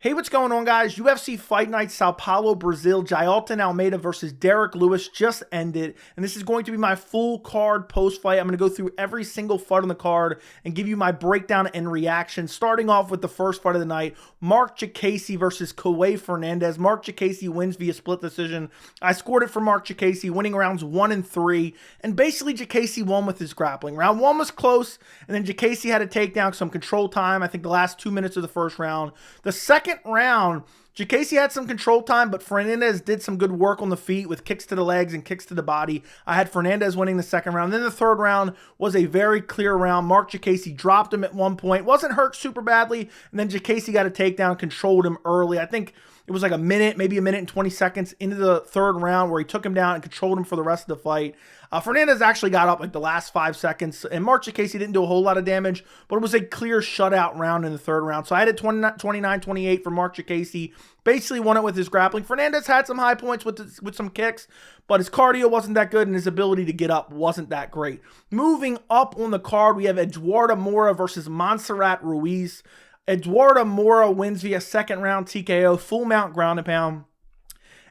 Hey, what's going on, guys? UFC Fight Night Sao Paulo, Brazil. Jailton Almeida versus Derrick Lewis just ended, and this is going to be my full card post-fight. I'm going to go through every single fight on the card and give you my breakdown and reaction, starting off with the first fight of the night, Marc Diakiese versus Kauê Fernandes. Marc Diakiese wins via split decision. I scored it for Marc Diakiese, winning rounds 1 and 3, and basically Diakiese won with his grappling. Round 1 was close, and then Diakiese had a takedown, some control time, I think the last 2 minutes of the first round. The second round, Diakiese had some control time, but Fernandes did some good work on the feet with kicks to the legs and kicks to the body. I had Fernandes winning the second round. Then the third round was a very clear round. Marc Diakiese dropped him at one point. Wasn't hurt super badly, and then Diakiese got a takedown, controlled him early. I think it was like a minute, maybe a minute and 20 seconds into the third round where he took him down and controlled him for the rest of the fight. Fernandes actually got up like the last 5 seconds, and Marc Diakiese didn't do a whole lot of damage, but it was a clear shutout round in the third round. So I had it 29-28 for Marc Diakiese. Basically won it with his grappling. Fernandes had some high points with some kicks, but his cardio wasn't that good, and his ability to get up wasn't that great. Moving up on the card, we have Eduarda Moura versus Montserrat Ruiz. Eduarda Moura wins via second round TKO, full mount ground and pound.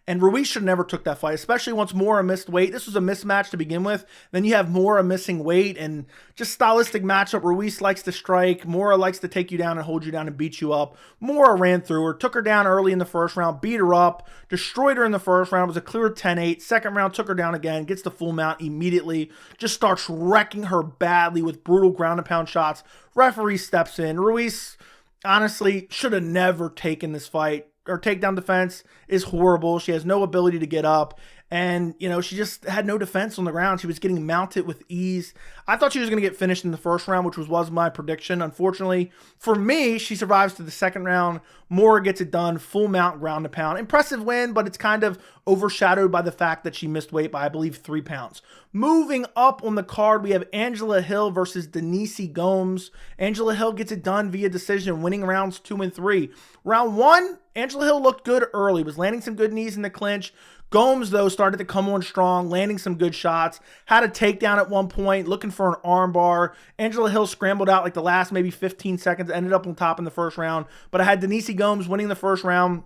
And Ruiz should have never took that fight, especially once Moura missed weight. This was a mismatch to begin with. Then you have Moura missing weight, and just stylistic matchup. Ruiz likes to strike. Moura likes to take you down and hold you down and beat you up. Moura ran through her, took her down early in the first round, beat her up, destroyed her in the first round. It was a clear 10-8. Second round, took her down again, gets the full mount immediately, just starts wrecking her badly with brutal ground and pound shots. Referee steps in. Ruiz, honestly, should have never taken this fight. Her takedown defense is horrible. She has no ability to get up. And, you know, she just had no defense on the ground. She was getting mounted with ease. I thought she was going to get finished in the first round, which was my prediction. Unfortunately, for me, she survives to the second round. Moura gets it done, full mount, ground and pound. Impressive win, but it's kind of overshadowed by the fact that she missed weight by, I believe, 3 pounds. Moving up on the card, we have Angela Hill versus Denise Gomes. Angela Hill gets it done via decision, winning rounds 2 and 3. Round 1, Angela Hill looked good early, was landing some good knees in the clinch. Gomes, though, started to come on strong, landing some good shots, had a takedown at one point, looking for an arm bar. Angela Hill scrambled out like the last maybe 15 seconds, ended up on top in the first round. But I had Denise Gomes winning the first round,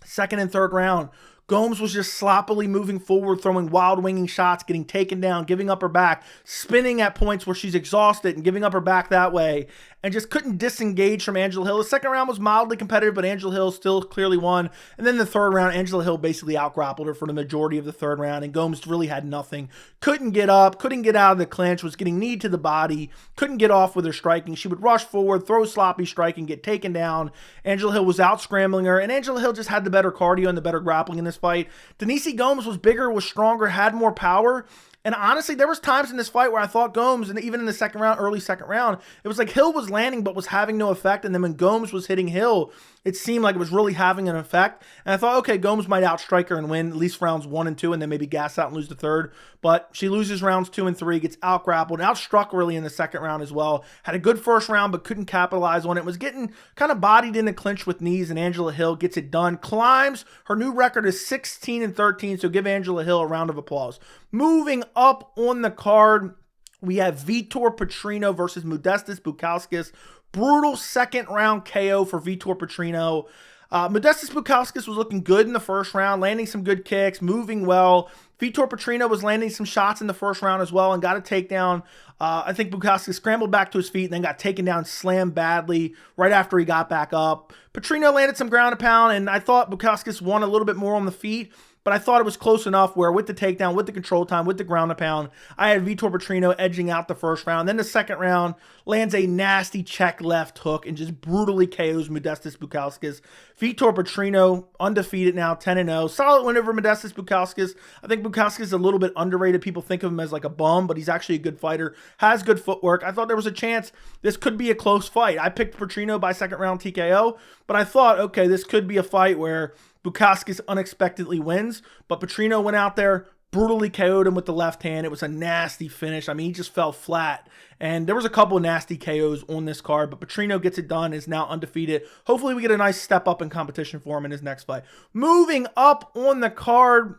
second and third round. Gomes was just sloppily moving forward, throwing wild winging shots, getting taken down, giving up her back, spinning at points where she's exhausted and giving up her back that way, and just couldn't disengage from Angela Hill. The second round was mildly competitive, but Angela Hill still clearly won. And then the third round, Angela Hill basically out-grappled her for the majority of the third round, and Gomes really had nothing. Couldn't get up, couldn't get out of the clinch, was getting knee to the body, couldn't get off with her striking. She would rush forward, throw sloppy striking, get taken down. Angela Hill was out-scrambling her, and Angela Hill just had the better cardio and the better grappling in this fight. Denise Gomes was bigger, was stronger, had more power. And honestly, there was times in this fight where I thought Gomes, and even in the second round, early second round, it was like Hill was landing but was having no effect. And then when Gomes was hitting Hill, it seemed like it was really having an effect. And I thought, okay, Gomes might outstrike her and win at least rounds 1 and 2, and then maybe gas out and lose the third. But she loses rounds 2 and 3, gets out-grappled, outstruck really in the second round as well. Had a good first round, but couldn't capitalize on it. Was getting kind of bodied in the clinch with knees, and Angela Hill gets it done. Climbs. Her new record is 16 and 13, so give Angela Hill a round of applause. Moving up on the card, we have Vitor Petrino versus Modestas Bukauskas. Brutal second round KO for Vitor Petrino. Modestas Bukauskas was looking good in the first round, landing some good kicks, moving well. Vitor Petrino was landing some shots in the first round as well and got a takedown. I think Bukauskas scrambled back to his feet and then got taken down, slammed badly right after he got back up. Petrino landed some ground and pound, and I thought Bukauskas won a little bit more on the feet. But I thought it was close enough where with the takedown, with the control time, with the ground and pound, I had Vitor Petrino edging out the first round. Then the second round lands a nasty check left hook and just brutally KOs Modestas Bukauskas. Vitor Petrino, undefeated now, 10-0. Solid win over Modestas Bukauskas. I think Bukauskas is a little bit underrated. People think of him as like a bum, but he's actually a good fighter. Has good footwork. I thought there was a chance this could be a close fight. I picked Petrino by second round TKO, but I thought, okay, this could be a fight where Bukauskas unexpectedly wins, but Petrino went out there, brutally KO'd him with the left hand. It was a nasty finish. I mean, he just fell flat. And there was a couple of nasty KOs on this card, but Petrino gets it done, is now undefeated. Hopefully we get a nice step up in competition for him in his next fight. Moving up on the card,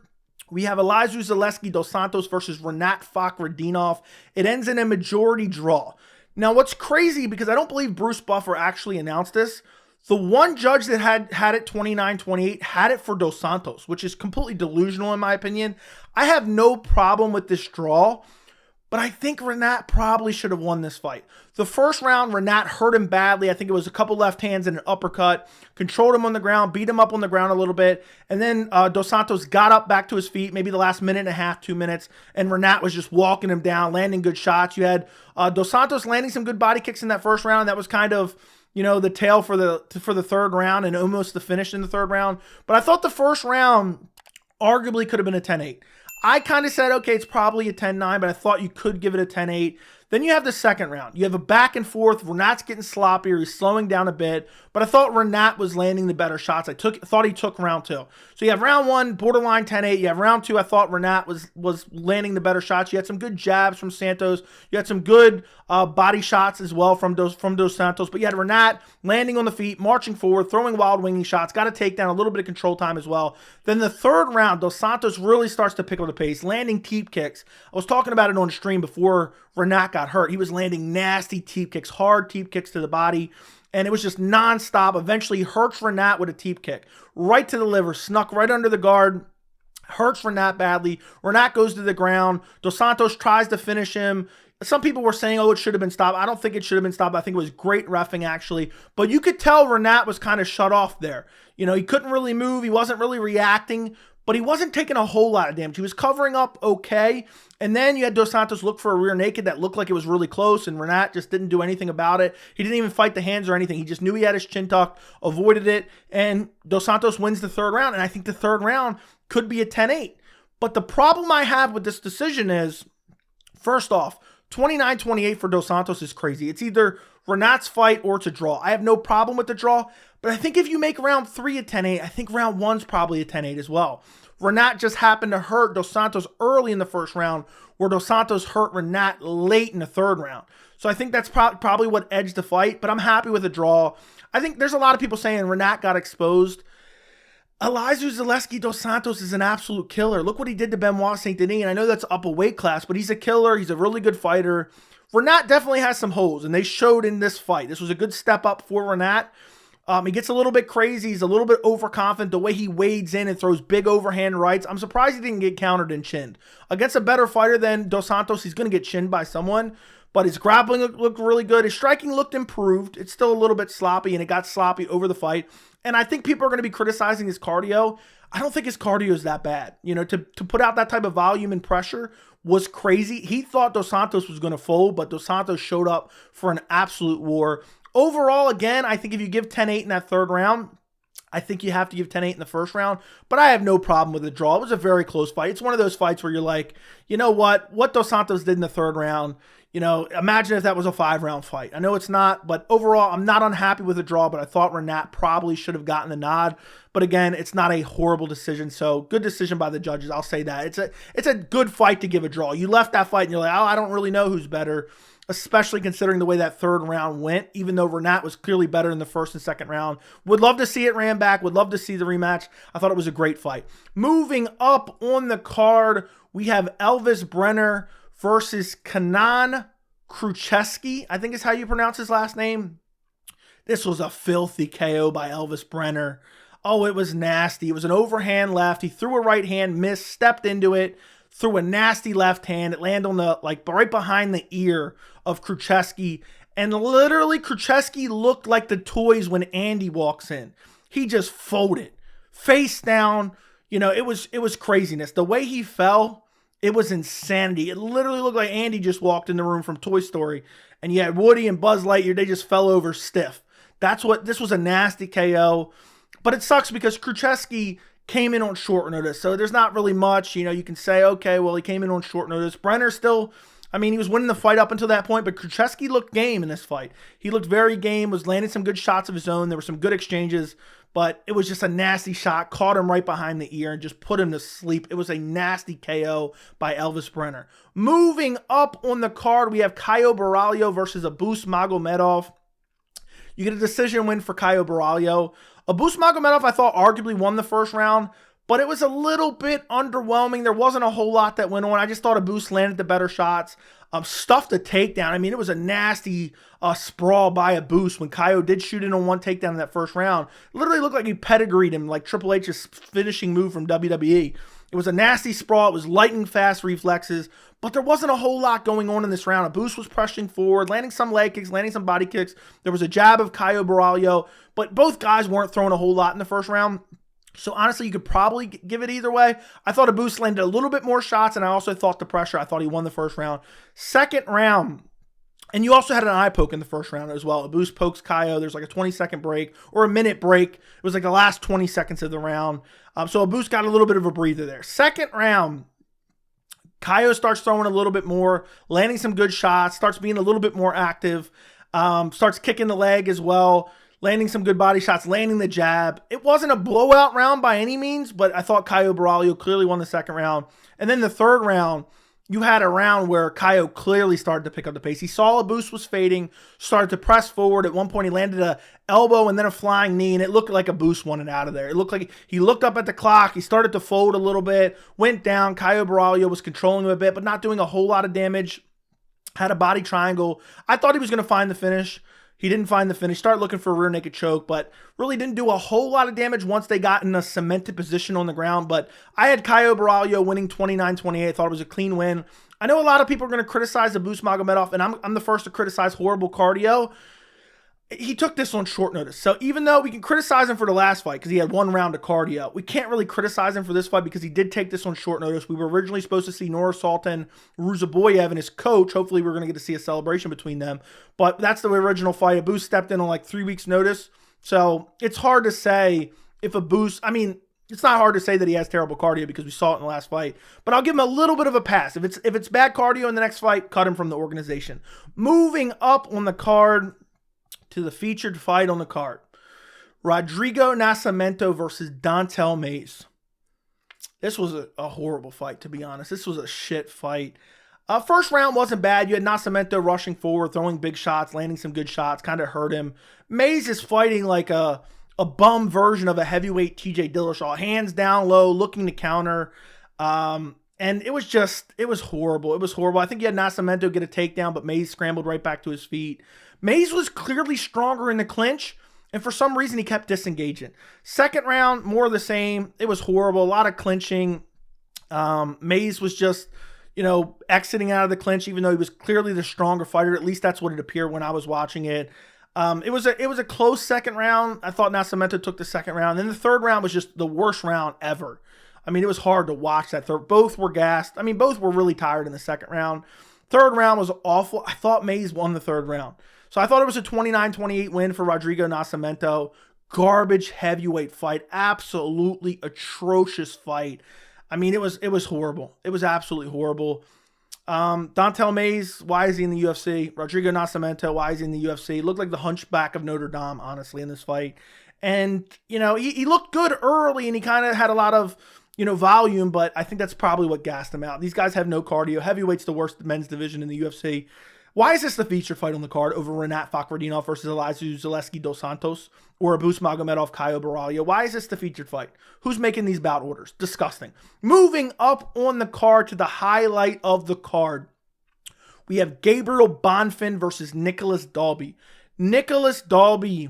we have Elizeu Zaleski dos Santos versus Renat Fakhretdinov. It ends in a majority draw. Now, what's crazy, because I don't believe Bruce Buffer actually announced this, The one judge that had it 29-28 had it for Dos Santos, which is completely delusional in my opinion. I have no problem with this draw, but I think Rinat probably should have won this fight. The first round, Rinat hurt him badly. I think it was a couple left hands and an uppercut. Controlled him on the ground, beat him up on the ground a little bit. And then Dos Santos got up back to his feet, maybe the last minute and a half, 2 minutes. And Rinat was just walking him down, landing good shots. You had Dos Santos landing some good body kicks in that first round. That was kind of, the tail for the third round and almost the finish in the third round. But I thought the first round arguably could have been a 10-8. I kind of said, okay, it's probably a 10-9, but I thought you could give it a 10-8. Then you have the second round. You have a back and forth. Renat's getting sloppier. He's slowing down a bit. But I thought Rinat was landing the better shots. I thought he took round 2. So you have round 1, borderline 10-8. You have round 2. I thought Rinat was landing the better shots. You had some good jabs from Santos. You had some good body shots as well from Dos Santos. But you had Rinat landing on the feet, marching forward, throwing wild winging shots. Got a takedown, a little bit of control time as well. Then the third round, Dos Santos really starts to pick up the pace, landing teep kicks. I was talking about it on stream before Rinat got hurt. He was landing nasty teep kicks, hard teep kicks to the body. And it was just nonstop. Eventually hurts Rinat with a teep kick. Right to the liver, snuck right under the guard. Hurts Rinat badly. Rinat goes to the ground. Dos Santos tries to finish him. Some people were saying, oh, it should have been stopped. I don't think it should have been stopped. I think it was great reffing, actually. But you could tell Rinat was kind of shut off there. He couldn't really move. He wasn't really reacting. But he wasn't taking a whole lot of damage. He was covering up okay. And then you had Dos Santos look for a rear naked that looked like it was really close, and Rinat just didn't do anything about it. He didn't even fight the hands or anything. He just knew he had his chin tucked, avoided it, and Dos Santos wins the third round. And I think the third round could be a 10-8. But the problem I have with this decision is, first off, 29-28 for Dos Santos is crazy. It's either Rinat's fight or it's a draw. I have no problem with the draw, but I think if you make round 3 a 10-8, I think round 1's probably a 10-8 as well. Rinat just happened to hurt Dos Santos early in the first round, where Dos Santos hurt Rinat late in the third round. So I think that's probably what edged the fight, but I'm happy with a draw. I think there's a lot of people saying Rinat got exposed. Elizeu Zaleski Dos Santos is an absolute killer. Look what he did to Benoit Saint Denis, and I know that's up a weight class, but he's a killer. He's a really good fighter. Rinat definitely has some holes, and they showed in this fight. This was a good step up for Rinat. He gets a little bit crazy. He's a little bit overconfident. The way he wades in and throws big overhand rights. I'm surprised he didn't get countered and chinned. Against a better fighter than Dos Santos, he's going to get chinned by someone. But his grappling looked really good. His striking looked improved. It's still a little bit sloppy, and it got sloppy over the fight. And I think people are going to be criticizing his cardio. I don't think his cardio is that bad. To put out that type of volume and pressure was crazy. He thought Dos Santos was going to fold, but Dos Santos showed up for an absolute war. Overall, again, I think if you give 10-8 in that third round, I think you have to give 10-8 in the first round, but I have no problem with the draw. It was a very close fight. It's one of those fights where you're like, you know what Dos Santos did in the third round, imagine if that was a 5-round fight. I know it's not, but overall, I'm not unhappy with the draw, but I thought Rinat probably should have gotten the nod. But again, it's not a horrible decision, so good decision by the judges. I'll say that. It's a good fight to give a draw. You left that fight and you're like, oh, I don't really know who's better, especially considering the way that third round went, even though Rinat was clearly better in the first and second round. Would love to see it ran back. Would love to see the rematch. I thought it was a great fight. Moving up on the card, we have Elves Brener versus Kaynan Kruschewsky, I think is how you pronounce his last name. This was a filthy KO by Elves Brener. Oh, it was nasty. It was an overhand left. He threw a right hand, missed, stepped into it, threw a nasty left hand. It landed on the, right behind the ear of Kruschewsky. And literally, Kruschewsky looked like the toys when Andy walks in. He just folded. Face down. It was craziness. The way he fell, it was insanity. It literally looked like Andy just walked in the room from Toy Story. And you had Woody and Buzz Lightyear. They just fell over stiff. This was a nasty KO. But it sucks because Kruschewsky came in on short notice. So there's not really much, you can say, okay, well, he came in on short notice. Brener still, he was winning the fight up until that point, but Kruschewsky looked game in this fight. He looked very game, was landing some good shots of his own. There were some good exchanges, but it was just a nasty shot, caught him right behind the ear and just put him to sleep. It was a nasty KO by Elves Brener. Moving up on the card, we have Caio Borralho versus Abus Magomedov. You get a decision win for Caio Borralho. Abus Magomedov, I thought, arguably won the first round, but it was a little bit underwhelming. There wasn't a whole lot that went on. I just thought Abus landed the better shots. Stuffed a takedown. I mean, it was a nasty sprawl by Abus when Caio did shoot in on one takedown in that first round. Literally looked like he pedigreed him, like Triple H's finishing move from WWE. It was a nasty sprawl. It was lightning fast reflexes, but there wasn't a whole lot going on in this round. Abus was pressing forward, landing some leg kicks, landing some body kicks. There was a jab of Caio Borralho, but both guys weren't throwing a whole lot in the first round. So honestly, you could probably give it either way. I thought Abus landed a little bit more shots, and I also thought the pressure. I thought he won the first round. Second round, and you also had an eye poke in the first round as well. Abus pokes Caio. There's like a 20-second break or a minute break. It was like the last 20 seconds of the round. So Abus got a little bit of a breather there. Second round, Caio starts throwing a little bit more, landing some good shots, starts being a little bit more active, starts kicking the leg as well, landing some good body shots, landing the jab. It wasn't a blowout round by any means, but I thought Caio Borralho clearly won the second round. And then the third round, you had a round where Caio clearly started to pick up the pace. He saw Abus was fading, started to press forward. At one point, he landed an elbow and then a flying knee, and it looked like Abus won it out of there. It looked like he looked up at the clock. He started to fold a little bit, went down. Caio Borralho was controlling him a bit, but not doing a whole lot of damage. Had a body triangle. I thought he was going to find the finish. He didn't find the finish. Started looking for a rear naked choke, but really didn't do a whole lot of damage once they got in a cemented position on the ground. But I had Caio Borralho winning 29-28. I thought it was a clean win. I know a lot of people are going to criticize Abus Magomedov, and I'm the first to criticize horrible cardio. He took this on short notice. So even though we can criticize him for the last fight because he had one round of cardio, we can't really criticize him for this fight because he did take this on short notice. We were originally supposed to see Nora Sultan, Ruzaboyev, and his coach. Hopefully we're going to get to see a celebration between them. But that's the original fight. Abus stepped in on like 3 weeks' notice. So it's hard to say if Abus, I mean, it's not hard to say that he has terrible cardio because we saw it in the last fight. But I'll give him a little bit of a pass. If it's bad cardio in the next fight, cut him from the organization. Moving up on the card to the featured fight on the card. Rodrigo Nascimento versus Don'Tale Mayes. This was a horrible fight, to be honest. This was a shit fight. First round wasn't bad. You had Nascimento rushing forward, throwing big shots, landing some good shots, kind of hurt him. Mayes is fighting like a bum version of a heavyweight TJ Dillashaw. Hands down low, looking to counter. And it was horrible. It was horrible. I think you had Nascimento get a takedown, but Mayes scrambled right back to his feet. Mayes was clearly stronger in the clinch, and for some reason he kept disengaging. Second round, more of the same. It was horrible. A lot of clinching. Mayes was just, exiting out of the clinch, even though he was clearly the stronger fighter. At least that's what it appeared when I was watching it. It was a close second round. I thought Nascimento took the second round. Then the third round was just the worst round ever. I mean, it was hard to watch that third. Both were gassed. I mean, both were really tired in the second round. Third round was awful. I thought Mayes won the third round. So I thought it was a 29-28 win for Rodrigo Nascimento. Garbage heavyweight fight. Absolutely atrocious fight. I mean, it was horrible. It was absolutely horrible. Don'Tale Mayes, why is he in the UFC? Rodrigo Nascimento, why is he in the UFC? Looked like the hunchback of Notre Dame, honestly, in this fight. And, he looked good early and he kind of had a lot of, volume, but I think that's probably what gassed him out. These guys have no cardio. Heavyweight's the worst men's division in the UFC. Why is this the featured fight on the card over Rinat Fakhretdinov versus Elizeu Zaleski dos Santos or Abus Magomedov Caio Borralho? Why is this the featured fight? Who's making these bout orders? Disgusting. Moving up on the card to the highlight of the card, we have Gabriel Bonfim versus Nicolas Dalby. Nicolas Dalby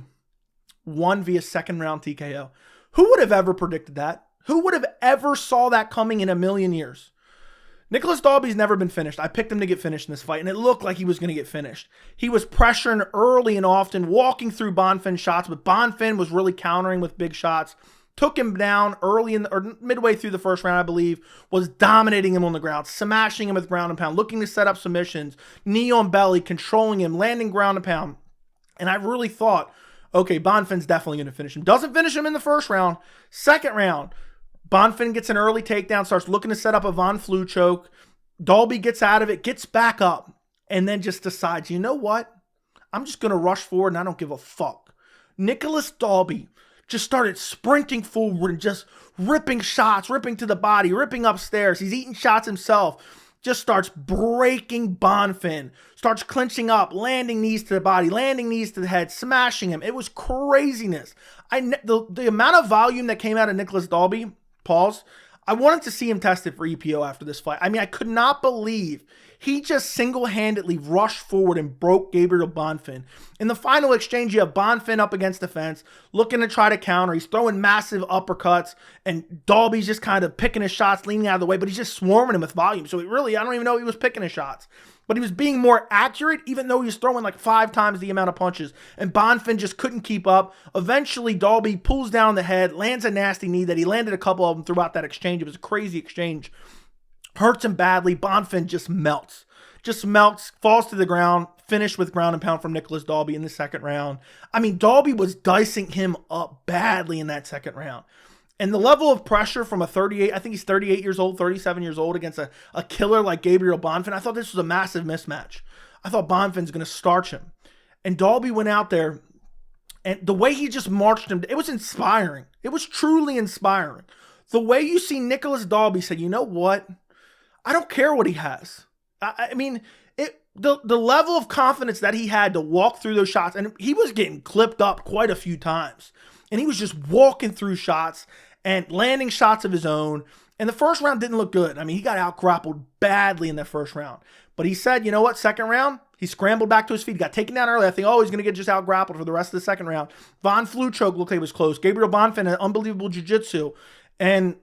won via second round TKO. Who would have ever predicted that? Who would have ever saw that coming in a million years? Nicolas Dalby's never been finished. I picked him to get finished in this fight, and it looked like he was going to get finished. He was pressuring early and often, walking through Bonfim's shots, but Bonfim was really countering with big shots. Took him down early or midway through the first round, I believe, was dominating him on the ground, smashing him with ground and pound, looking to set up submissions, knee on belly, controlling him, landing ground and pound. And I really thought, okay, Bonfim's definitely going to finish him. Doesn't finish him in the first round. Second round, Bonfim gets an early takedown, starts looking to set up a Von Flue choke. Dalby gets out of it, gets back up, and then just decides, you know what? I'm just going to rush forward and I don't give a fuck. Nicolas Dalby just started sprinting forward and just ripping shots, ripping to the body, ripping upstairs. He's eating shots himself. Just starts breaking Bonfim. Starts clinching up, landing knees to the body, landing knees to the head, smashing him. It was craziness. The amount of volume that came out of Nicolas Dalby pause. I wanted to see him tested for EPO after this fight. I mean, I could not believe he just single-handedly rushed forward and broke Gabriel Bonfim. In the final exchange, you have Bonfim up against the fence, looking to try to counter. He's throwing massive uppercuts, and Dalby's just kind of picking his shots, leaning out of the way, but he's just swarming him with volume. So I don't even know if he was picking his shots. But he was being more accurate, even though he was throwing like 5 times the amount of punches. And Bonfim just couldn't keep up. Eventually, Dalby pulls down the head, lands a nasty knee that he landed a couple of them throughout that exchange. It was a crazy exchange. Hurts him badly. Bonfim just melts. Falls to the ground, finished with ground and pound from Nicolas Dalby in the second round. I mean, Dalby was dicing him up badly in that second round. And the level of pressure from a 38 years old, 37 years old against a killer like Gabriel Bonfim, I thought this was a massive mismatch. I thought Bonfim's going to starch him. And Dalby went out there, and the way he just marched him, it was inspiring. It was truly inspiring. The way you see Nicolas Dalby say, you know what? I don't care what he has. I mean, the level of confidence that he had to walk through those shots, and he was getting clipped up quite a few times. And he was just walking through shots and landing shots of his own. And the first round didn't look good. I mean, he got out-grappled badly in that first round. But he said, you know what, second round, he scrambled back to his feet. He got taken down early. I think, he's going to get just out-grappled for the rest of the second round. Von Flue choke looked like it was close. Gabriel Bonfim had unbelievable jiu-jitsu. And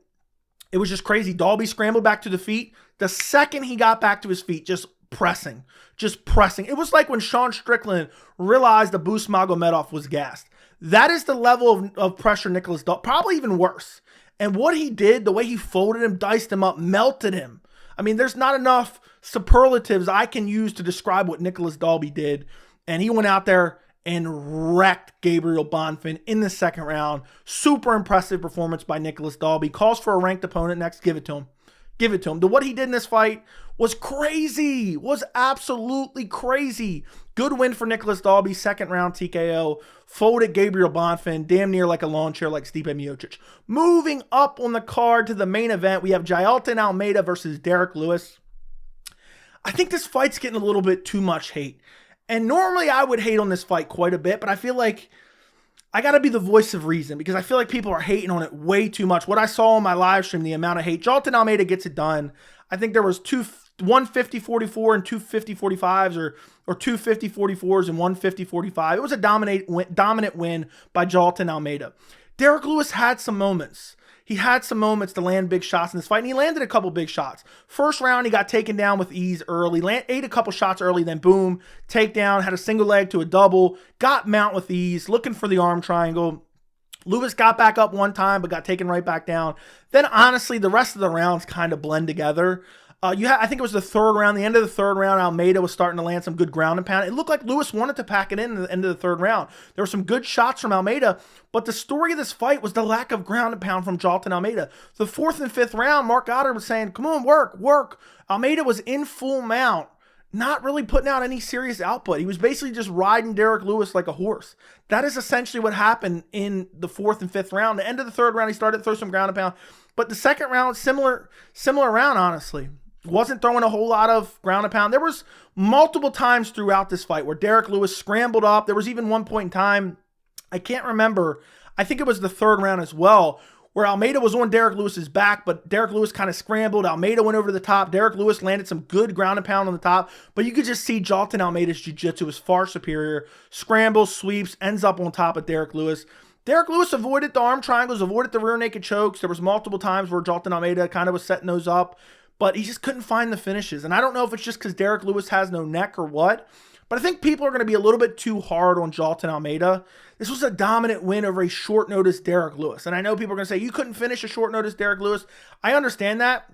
it was just crazy. Dalby scrambled back to the feet. The second he got back to his feet, just pressing. It was like when Sean Strickland realized the Boost Magomedov was gassed. That is the level of pressure Nicolas Dalby, probably even worse. And what he did, the way he folded him, diced him up, melted him. I mean, there's not enough superlatives I can use to describe what Nicolas Dalby did. And he went out there and wrecked Gabriel Bonfim in the second round. Super impressive performance by Nicolas Dalby. Calls for a ranked opponent next. Give it to him. What he did in this fight was crazy. Was absolutely crazy. Good win for Nicolas Dalby. Second round TKO. Folded Gabriel Bonfim damn near like a lawn chair like Stipe Miocic. Moving up on the card to the main event, we have Jailton Almeida versus Derrick Lewis. I think this fight's getting a little bit too much hate. And normally I would hate on this fight quite a bit, but I feel like I got to be the voice of reason because I feel like people are hating on it way too much. What I saw on my live stream, the amount of hate. Jailton Almeida gets it done. I think there was 150-44 and 250-45s or 250-44s and 150-45. It was a dominant win by Jailton Almeida. Derrick Lewis had some moments. He had some moments to land big shots in this fight, and he landed a couple big shots. First round, he got taken down with ease early, ate a couple shots early, then boom, takedown, had a single leg to a double, got mount with ease, looking for the arm triangle. Lewis got back up one time, but got taken right back down. Then, honestly, the rest of the rounds kind of blend together. I think it was the third round. The end of the third round, Almeida was starting to land some good ground and pound. It looked like Lewis wanted to pack it in at the end of the third round. There were some good shots from Almeida, but the story of this fight was the lack of ground and pound from Jailton Almeida. The fourth and fifth round, Marc was saying, come on, work. Almeida was in full mount, not really putting out any serious output. He was basically just riding Derrick Lewis like a horse. That is essentially what happened in the fourth and fifth round. The end of the third round, he started to throw some ground and pound. But the second round, similar round, honestly. Wasn't throwing a whole lot of ground and pound. There was multiple times throughout this fight where Derrick Lewis scrambled up. There was even one point in time, I can't remember, I think it was the third round as well, where Almeida was on Derrick Lewis's back, but Derrick Lewis kind of scrambled. Almeida went over to the top. Derrick Lewis landed some good ground and pound on the top, but you could just see Jailton Almeida's jiu-jitsu was far superior. Scrambles, sweeps, ends up on top of Derrick Lewis. Derrick Lewis avoided the arm triangles, avoided the rear naked chokes. There was multiple times where Jailton Almeida kind of was setting those up, but he just couldn't find the finishes. And I don't know if it's just because Derrick Lewis has no neck or what, but I think people are going to be a little bit too hard on Jailton Almeida. This was a dominant win over a short-notice Derrick Lewis. And I know people are going to say, you couldn't finish a short-notice Derrick Lewis. I understand that,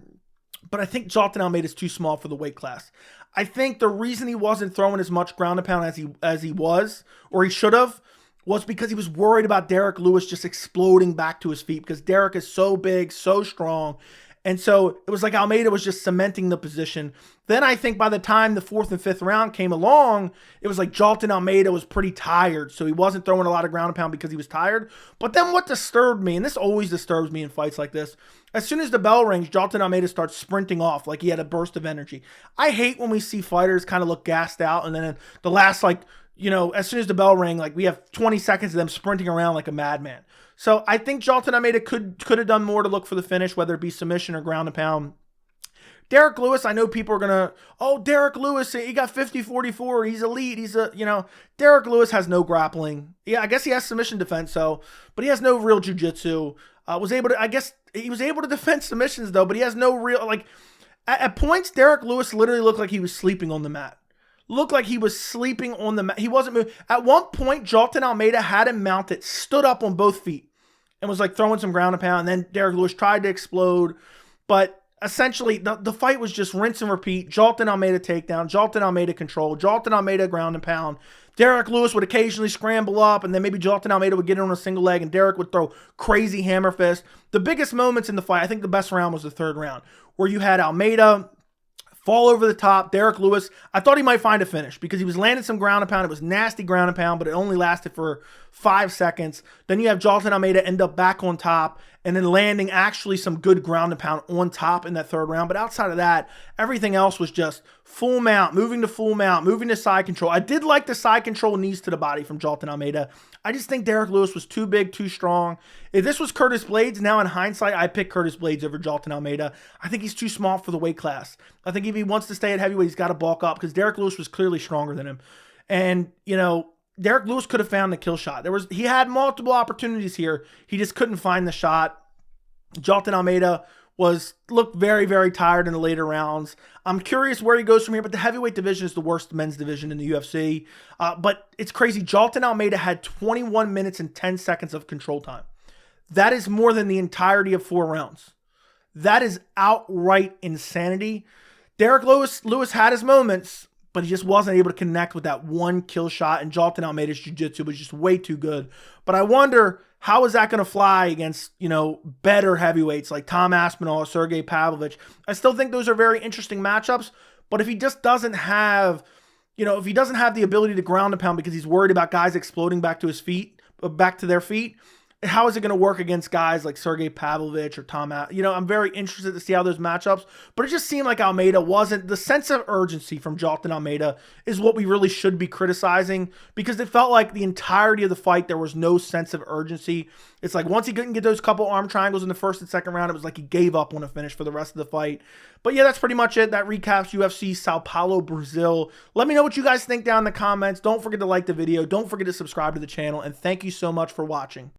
but I think Jailton Almeida is too small for the weight class. I think the reason he wasn't throwing as much ground and pound as he was, or he should have, was because he was worried about Derrick Lewis just exploding back to his feet because Derrick is so big, so strong. And so it was like Almeida was just cementing the position. Then I think by the time the fourth and fifth round came along, it was like Jailton Almeida was pretty tired. So he wasn't throwing a lot of ground and pound because he was tired. But then what disturbed me, and this always disturbs me in fights like this, as soon as the bell rings, Jailton Almeida starts sprinting off like he had a burst of energy. I hate when we see fighters kind of look gassed out and then in the last as soon as the bell rang, like we have 20 seconds of them sprinting around like a madman. So I think Jailton Almeida could have done more to look for the finish, whether it be submission or ground and pound. Derrick Lewis, I know people are going to, oh, Derrick Lewis, he got 50-44. He's elite. He's Derrick Lewis has no grappling. Yeah, I guess he has submission defense, but he has no real jiu-jitsu. I guess he was able to defend submissions, though, but he has no real, at points, Derrick Lewis literally looked like he was sleeping on the mat. Looked like he was sleeping on the mat. He wasn't moving. At one point, Jailton Almeida had him mounted, stood up on both feet, and was throwing some ground and pound. And then Derrick Lewis tried to explode, but essentially the fight was just rinse and repeat. Jailton Almeida takedown, Jailton Almeida control, Jailton Almeida ground and pound. Derrick Lewis would occasionally scramble up, and then maybe Jailton Almeida would get it on a single leg, and Derrick would throw crazy hammer fist. The biggest moments in the fight, I think the best round was the third round, where you had Almeida fall over the top. Derrick Lewis, I thought he might find a finish because he was landing some ground and pound. It was nasty ground and pound, but it only lasted for 5 seconds. Then you have Jailton Almeida end up back on top and then landing actually some good ground and pound on top in that third round. But outside of that, everything else was just full mount, moving to full mount, moving to side control. I did like the side control knees to the body from Jailton Almeida. I just think Derrick Lewis was too big, too strong. If this was Curtis Blades, now in hindsight, I pick Curtis Blades over Jailton Almeida. I think he's too small for the weight class. I think if he wants to stay at heavyweight, he's got to bulk up because Derrick Lewis was clearly stronger than him. And, Derrick Lewis could have found the kill shot. He had multiple opportunities here. He just couldn't find the shot. Jailton Almeida looked very, very tired in the later rounds. I'm curious where he goes from here, but the heavyweight division is the worst men's division in the UFC. But it's crazy. Jailton Almeida had 21 minutes and 10 seconds of control time. That is more than the entirety of 4 rounds. That is outright insanity. Derrick Lewis had his moments, but he just wasn't able to connect with that one kill shot, and Jailton Almeida's jiu-jitsu was just way too good. But I wonder, how is that going to fly against, better heavyweights like Tom Aspinall or Sergey Pavlovich? I still think those are very interesting matchups, but if he just doesn't have, if he doesn't have the ability to ground and pound because he's worried about guys exploding back to their feet, how is it going to work against guys like Sergey Pavlovich or Tom? I'm very interested to see how those matchups, but it just seemed like Almeida wasn't. The sense of urgency from Jailton Almeida is what we really should be criticizing, because it felt like the entirety of the fight, there was no sense of urgency. It's like once he couldn't get those couple arm triangles in the first and second round, it was like he gave up on a finish for the rest of the fight. But yeah, that's pretty much it. That recaps UFC Sao Paulo, Brazil. Let me know what you guys think down in the comments. Don't forget to like the video. Don't forget to subscribe to the channel. And thank you so much for watching.